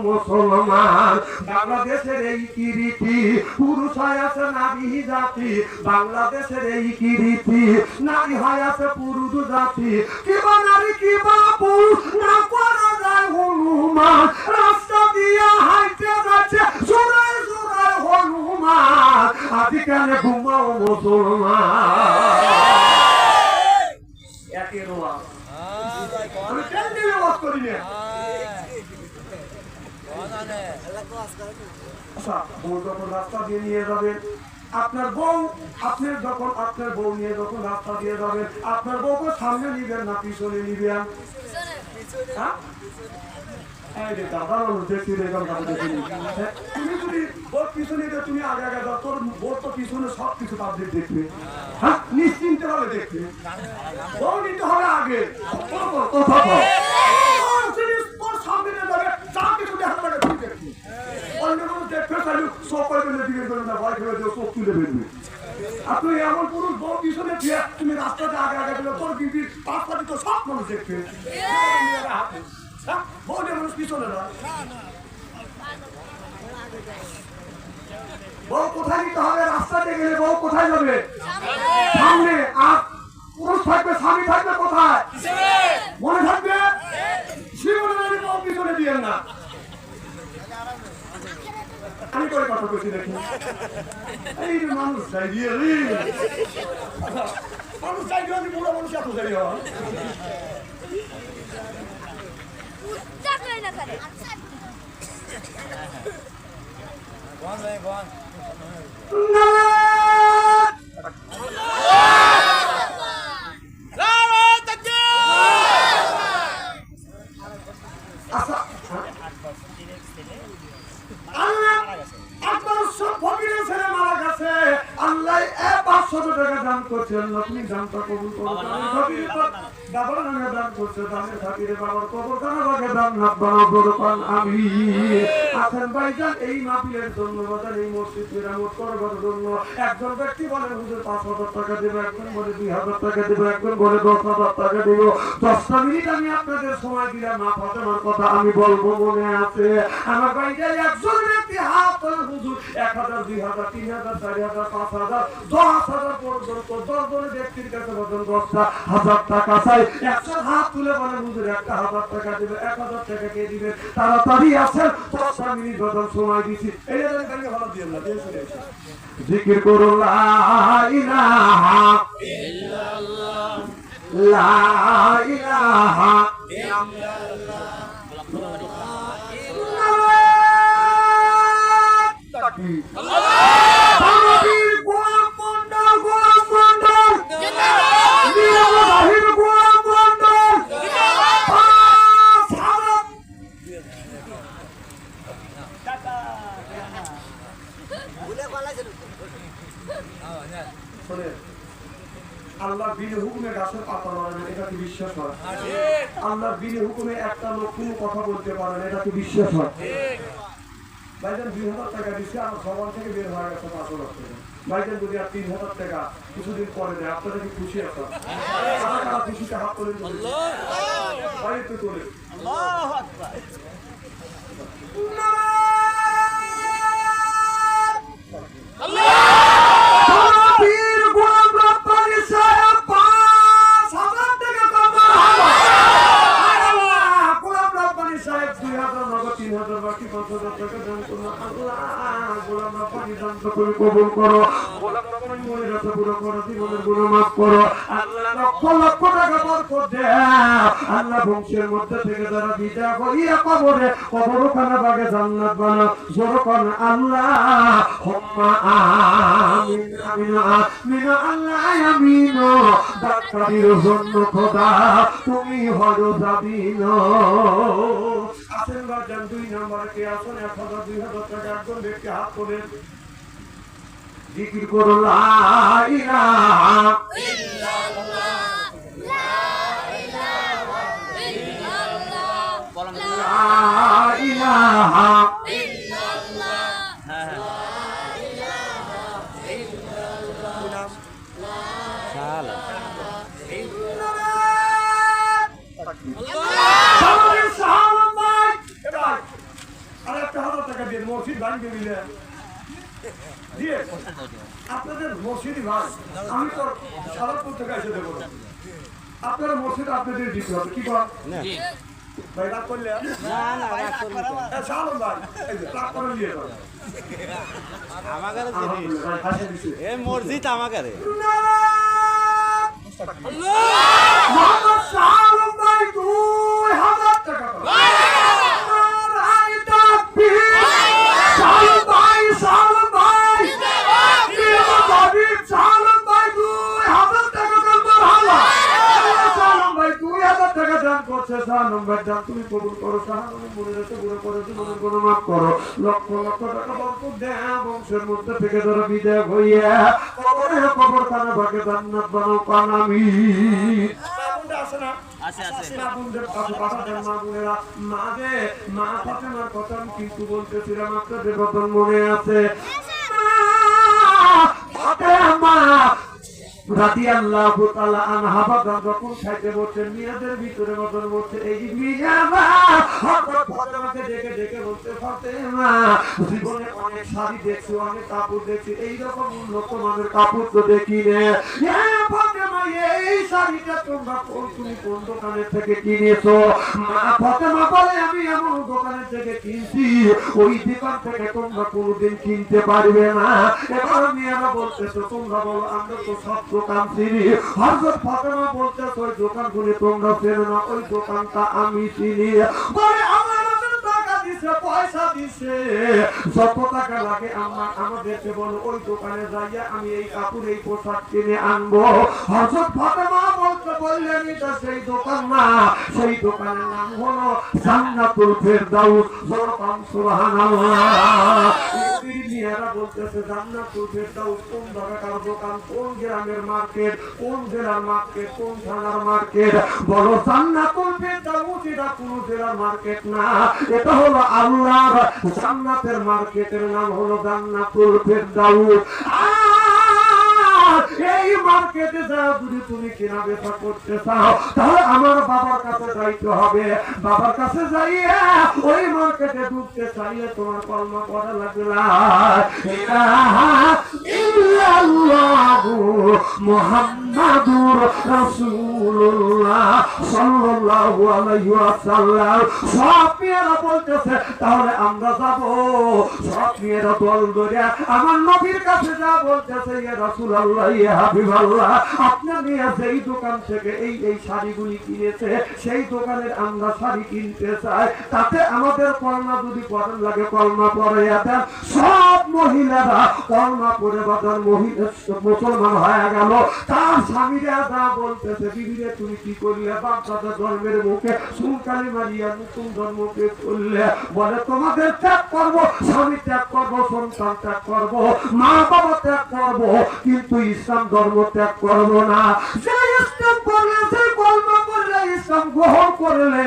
মুসলমান বাংলাদেশের এই কীর্তি পুরুষ হয় আছে নারী জাতি বাংলাদেশের এই কীর্তি নারী হয় আছে পুরুষ জাতি কিবা নারী কিবা পুরুষ না করা যায় হনুমান রাস্তা দিয়ে হাইতে যাচ্ছে জোড়ায় জোড়ায় হনুমান আদিকালে ঘুমাও মুসলমান একের ওয়াজ আমি কেন দিলে ওয়াজ করি না আচ্ছা বউ যখন রাস্তা দিয়ে নিয়ে যাবেন আপনার বউ আপনার যখন আপনার বউ নিয়ে যখন রাস্তা দিয়ে যাবেন আপনার বউকে সামনে নিবেন না পিছনে নিবেন তুমি যদি বউ পিছনে তুমি আগে আগে যাও তোর বউ তো পিছনে সবকিছু পাবলিক দেখবে হ্যাঁ নিশ্চিন্তে ভাবে দেখবে বউ নিতে হবে আগে সামনে যাবে যা কিছু দেখা লাগে তুই দেখবি অন্য মানুষ দেখবে চালু চোখ করে ফেলে দিকে করবে না ভয় ফেলে চোখ তুলে ফেলবে আপনি এমন পুরুষ বউ পিছনে দিয়ে তুমি রাস্তাতে আগে আগে দিলে তোর বিবির পাঁচ পাটি তো সব মানুষ দেখবে বউটা মানুষ পিছনে না বউ কোথায় নিতে হবে রাস্তাতে গেলে বউ কোথায় যাবে সামনে আর পুরুষ থাকবে স্বামী থাকবে কোথায় মনে থাকবে জীবনে বউ পিছনে দিয়েন না আমি করে কথা বলছি দেখুন এই মানুষ চাই দিয়ে মানুষ চাই দিয়ে বুড়ো মানুষ এত চাই এই মাহফিলের জন্য এই মসজিদ মেরামত করবার জন্য একজন ব্যক্তি বলেন হুজুর 5,000 টাকা দেবো একজন বলে 2,000 টাকা দেবো একজন বলে 10,000 টাকা দেবো 10টা মিনিট আমি আপনাদের সময় দিলাম মা ফাতেমার কথা আমি বলবো মনে আছে আমার ভাইজান একজন ব্যক্তি হাত তোলেন হুজুর 1,000 2,000 3,000 4,000 5,000 10,000 পর্যন্ত 10 জন ব্যক্তির কাছে বলেন 10,000 টাকা চাই একজন হাত তুলে বলেন হুজুর 1,000 টাকা দেবে 1,000 টাকা কে দিবে তাড়াতাড়ি আসেন 10টা মিনিট বদল সময় দিছি এই জন্য গালি ভালো দিয়েন না দিয়ে চলে এসে জিকির করো লা ইলাহা ইল্লাল্লাহ লা ইলাহা ইল্লাল্লাহ আল্লাহর বিনা হুকুমে গাছের পাতা লড়ে না এটা কি বিশ্বাস হয় আল্লাহর বিনা হুকুমে একটা লোক কোনো কথা বলতে পারে না এটা কি বিশ্বাস হয় ভাইজান 2,000 টাকা দিচ্ছে আমার সবার থেকে বের হয়ে গেছে 5 লাখ টাকা ভাইজান যদি আর 3,000 টাকা কিছুদিন পরে দেয় আপনারা কি খুশি আছেন কারা খুশিতে হাত তোলেন বাইরে তোলেন আল্লাহু আকবার কবুল করো মনে রাখো পুরো করো জীবনের গুনাহ মাফ করো আল্লাহ লক্ষ লক্ষ টাকা বরকত দাও আল্লাহ বংশের মধ্যে থেকে যারা বিদায় করিয়া কবরে কবরখানা বাগে জান্নাত বানাও জোর কোন আল্লাহ হুম্মা আমিন আমিন আমিন আল্লাহ আমিন ডাক্তারের জন্য খোদা তুমি হলো জাবিন আসেন বাজান 2 নম্বরে কে আসেন 1,000 2,000 টাকা একজন ব্যক্তি হাত তোলেন জিকির করো লা ইলাহা ইল্লাল্লাহ লা ইলাহা ইল্লাল্লাহ লা ইলাহা ইল্লাল্লাহ লা ইলাহা ইল্লাল্লাহ শালা ইল্লাল্লাহ আল্লাহ সালাম ভাই এবার আর 1,000 টাকা দিয়ে মসজিদ ভাঙবে দিলে দিয়ে আপনাদের মসজিদই ভাই আমি তো সারাপুর থেকে এসে দেবো আপনারা মসজিদ আপনাদের দিতে হবে কি কর ভাই রাগ করলে সালন ভাই রাগ করে নিয়ে যাবে মসজিদ আমাকে সালন ভাই 2,000 টাকা তুমি কবুল করো মাফ করো লক্ষ লক্ষ টাকা বরকত দেয়া বংশের মধ্যে থেকে ধরো বিদায় হইয়া কবর খানা ভাগে জান্নাত বানাও কানামি আছে না মা ফাতেমার কথা আমি কিন্তু বলতেছিলাম আপনাদের বদন মনে আছে রাদিয়াল্লাহু তাআলা আনহা যখন খাইতে বসছেন মেয়েদের ভিতরে বদন বলছে এই মিয়াবা হযরত ফাতেমাকে ডেকে ডেকে বলতে ফাতেমা জীবনে অনেক শাড়ি দেখছি অনেক কাপড় দেখছি এই রকম উন্নত মানের কাপড় তো দেখি রে ফাতেমা এই শাড়িটা তুমি কোন দোকানের থেকে কিনেছো মা ফাতেমা বলে আমি এমন দোকানের থেকে কিনছি ওই দোকান থেকে তোমরা কোনোদিন কিনতে পারবে না এবার মেয়েরা বলতেছো তোমরা বলো আমরা তো সব দোকান চিনি হযরত ফাতেমা বলতেছে ওই দোকানগুলি তোমরা চেনো না ওই দোকানটা আমি চিনি বলে আমাদের টাকা দিছে পয়সা দিছে যত টাকা লাগে আমাদেরকে বলো ওই দোকানে যাইয়া আমি এই কাপড় এই পোশাক কিনে আনবো হযরত ফাতেমা বললেন এটা সেই দোকান না সেই দোকানের নাম হলো জান্নাতুল ফেরদাউস সুবহানাল্লাহ মেয়েরা বলতেছে জান্নাতুল ফেরদাউস কোন জায়গার দোকান কোন গ্রামের মার্কেট কোন জেলার মার্কেট কোন থানার মার্কেট বলো জান্নাতুল ফেরদাউস এটা কোন জেলার মার্কেট না এটা হলো আল্লাহর জান্নাতের মার্কেটের নাম হলো জান্নাতুল ফেরদাউস এই মার্কেটে যা যদি তুমি কেনা বেচা করতে চাও তাহলে আমার বাবার কাছে যাইতে হবে বাবার কাছে যাইয়া ওই মার্কেটে ঢুকতে চাইলে তোমার কলমা পড়া লাগবে লা ইলাহা ইল্লাল্লাহু মুহাম্মাদুর রাসূলুল্লাহ সাল্লাল্লাহু আলাইহি ওয়াসাল্লাম সব মেয়েরা বলতেছে তাহলে আমরা যাব সব মেয়েরা দল ধরে আমার নবীর কাছে যা বলতেছে ইয়া রাসূলুল্লাহ ইয়া হাবিবাল্লাহ আপনার মেয়ে যেই দোকান থেকে এই এই শাড়িগুলি কিনেছে সেই দোকানের আমরা শাড়ি কিনতে চাই তাতে আমাদের কলমা যদি পড়ার লাগে কলমা পড়াইয়া দেন সব মহিলারা কলমা পড়ে বাজার মহিলা মুসলমান হয়ে গেল তার স্বামীরা যা বলতেছে বিবিরে তুমি কি করলে বাপ দাদা ধর্মের মুখে সুলকানি মারিয়া নতুন ধর্মকে করলে বলে তোমাদের ত্যাগ করবো স্বামী ত্যাগ করবো সন্তান ত্যাগ করবো মা বাবা ত্যাগ করবো কিন্তু ইসলাম ধর্ম ত্যাগ করবো না যে ইসলাম করলে যে কলমা করলে ইসলাম গ্রহণ করলে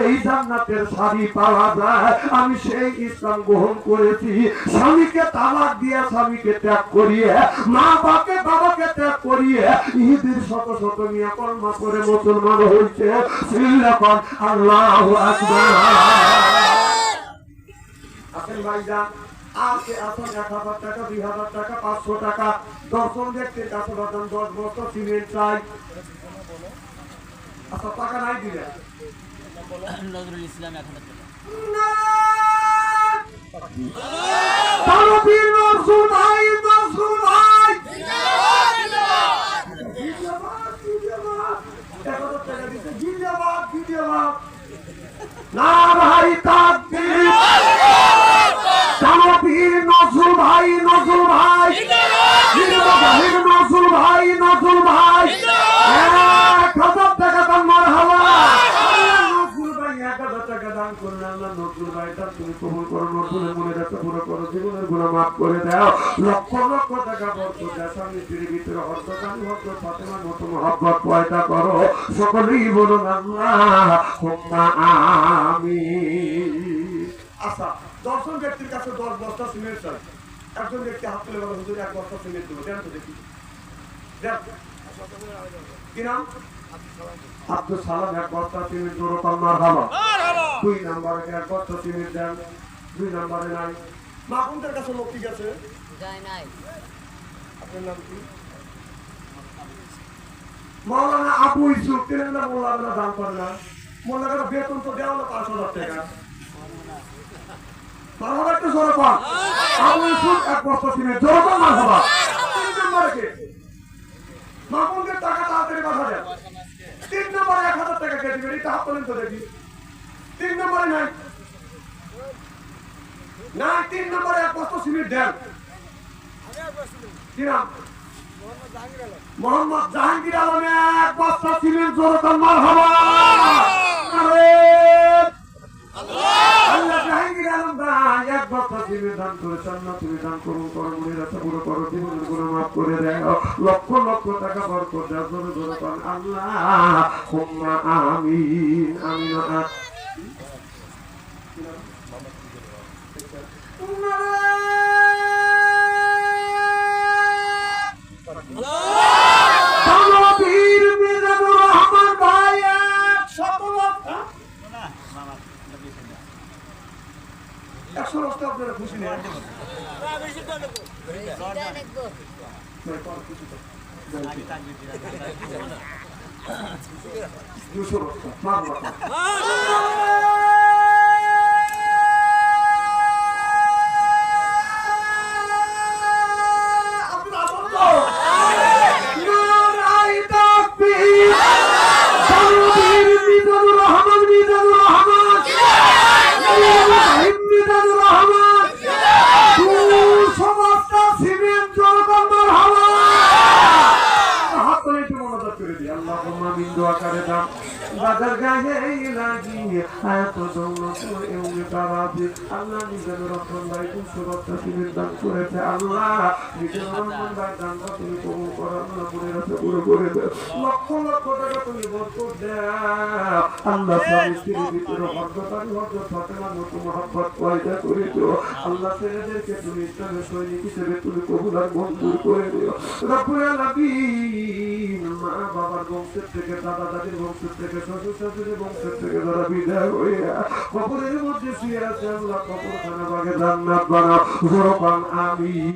এই জান্নাতের শাড়ি পাওয়া যায় আমি সেই ইসলাম গ্রহণ করেছি স্বামীকে তালাক দিয়ে স্বামীকে ত্যাগ করিয়ে মা বাবাকে ত্যাগ করিয়ে ইহুদির শত শত মিয়া কলমা করে মুসলমান হয়েছে সিল্লাপান আল্লাহু আকবার আসেন ভাইজান আজকে আসুন 1,000 টাকা 2,000 টাকা 500 টাকা দর্শন ব্যক্তির কাছে বাজান 10 বস্তা সিমেন্ট চাই আচ্ছা টাকা নাই দিলে নজরুল ইসলাম 1,000 টাকা তারবীর নজরুল ভাই না ভাই তাকবীর তারবীর নজরুল ভাই নজরুল ভাই নজরুল ভাই 1,000 টাকা দাম মারহাবা নজরুল ভাই 1,000 টাকা দান করুন আল্লাহ নজরুল ভাই তার তুমি কবুল করো নজরুলের মনে রাখতে পুরো করো জীবনের গুনাহ মাফ করে দাও লক্ষ লক্ষ টাকা বরকত দাও স্বামী স্ত্রীর ভিতরে হযরত ফাতেমার মতো মহব্বত পয়দা করো সকলেই বলুন আল্লাহুম্মা আমিন আচ্ছা দর্শন ব্যক্তির কাছে 10 বস্তা সিমেন্ট চাই একজন ব্যক্তি হাত তুলে বলে হুজুর 1 বস্তা সিমেন্ট দেবো দেন তো দেখি দেন কি নাম আব্দুল সালাম 1 বস্তা সিমেন্ট জোর কলমার হাবা 2 নাম্বারে 1 বস্তা সিমেন্ট দেন 2 নম্বরে নাই। মাহবুবের কাছে লোক ঠিক আছে যায় নাই। আপনার নাম কি? মৌলানা আবু ইউসুফ। তিনি না মৌলানা দান করে না। মৌলানার বেতন তো দেওয়া হলো 5,000 টাকা। মারহাবা একটু জোরে বল। আবু ইউসুফ এক বস্তা সিমেন্ট। জোরে বল মারহাবা। 3 নম্বরে কে? মাহবুবের টাকা তাড়াতাড়ি পাঠা দেন। 3 নম্বরে 1,000 টাকা কে দিবেন? এটা হাত তোলেন তো দেখি। 3 নম্বরে নাই। না 3 নম্বরে এক বস্তা সিমেন্ট দেন। কি নাম? মোহাম্মদ জাহাঙ্গীর আলম। এক বস্তা সিমেন্ট। জোরে বল মারহাবা। আরে আল্লাহ জাহাঙ্গীর আলম ভাই এক বস্তা সিমেন্ট দান করেছেন না। তুমি দান করুন, কর্মীরা পুরো করো, জীবনের গুলো মাফ করে দেও, লক্ষ লক্ষ টাকা বরকত দাও। জোরে জোরে বল আল্লাহুম্মা আমিন। আমিন। বীর মিজানুর রহমান ভাই 100 লক্ষ আপনারা খুশি নেই? যায় দেখবো। 200 লক্ষ মারহাবা। বাজার গায়ে লাগিয়ে আয়াত দৌলত এবং তারাতে আল্লাহ নিজের রহমান ভাই 200 বস্তা সিমেন্ট দান করেছে। আল্লাহ নিজের রহমান ভাই দানটা তুমি কবুল করো। আল্লাহ মনে রাখতে পুরো করে দাও। লক্ষ লক্ষ টাকা তুমি বরকত দাও। আল্লাহ স্বামী স্ত্রীর ভিতরে হযরতানি হযরত ফাতেমার মতো মহব্বত পয়দা করে দিও। আল্লাহ ছেলেদেরকে তুমি ইসলামের সৈনিক হিসেবে তুমি কবুল আর মঞ্জুর করে দিও। রব্বুল আলামিন মা বাবার বংশের থেকে, দাদা দাদির বংশের থেকে, শ্বশুর শাশুড়ির বংশের থেকে যারা বিদায় হইয়া কবরের মধ্যে শুয়ে আছে, আল্লাহ কবরখানা বাগে জান্নাত বানাও। জোরে বল আমিন।